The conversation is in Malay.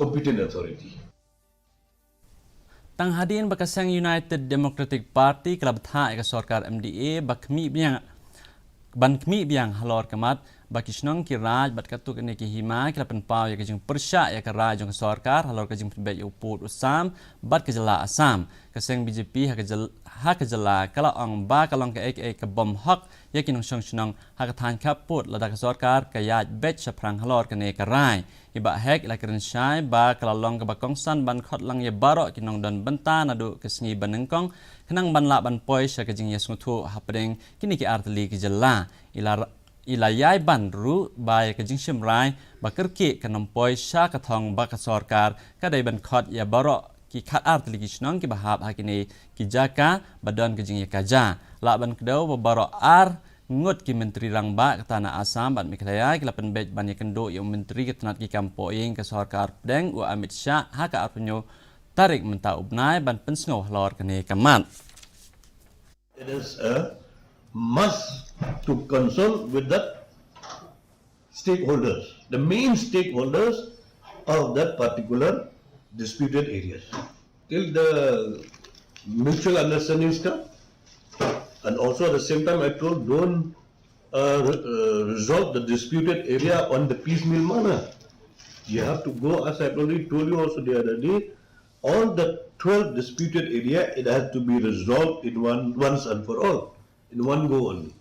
competent authority. Tang hadin bakasang United Democratic Party kelab tha ka sarkar MDA bakmi biang halor kamat bakisnong ki raj bat katuk ne ki hima kelapan pau ya kajing persya ya ka raj jong sarkar halor kajing pembek uput usam bat ka jala asam kaseng BJP ha ka jala kala ong ba kalong ka ek ka bom hak ya kinong snong ha ka than kaput lada ka sarkar ka yaj bet saprang halor ka ne ka rai iba hek la keren syai ba kala long ka bakong san ban khot lang ya barok kinong dan benta nadu kesngi banengkong kenang ban la ban poi sya kajing ya sungtu hapdeng kini ki artli ki jala ilayai bandru by kajing shimrai bakerki kanampoi sha kathong bakasorkar kadai ban khot ya barok ki khat art ligishnong ki bahab hakini ki jaka badan kajing ya kaja la ban kedau barok ar ngut ki menteri rangba katana asam ban miklaya ki lapan bet ban ya kendo yang menteri ketanat ki kampoing ke sorkar deng u Amit Shah ha ka arpunyo tarik menta ubnai ban pensngo lor kene kamat. It is a must to consult with the stakeholders, the main stakeholders of that particular disputed areas. Till the mutual understandings come, and also at the same time I told don't resolve the disputed area on the piecemeal manner. You have to go, as I already told you also the other day, all the 12 disputed area, it has to be resolved in once and for all, in one go only.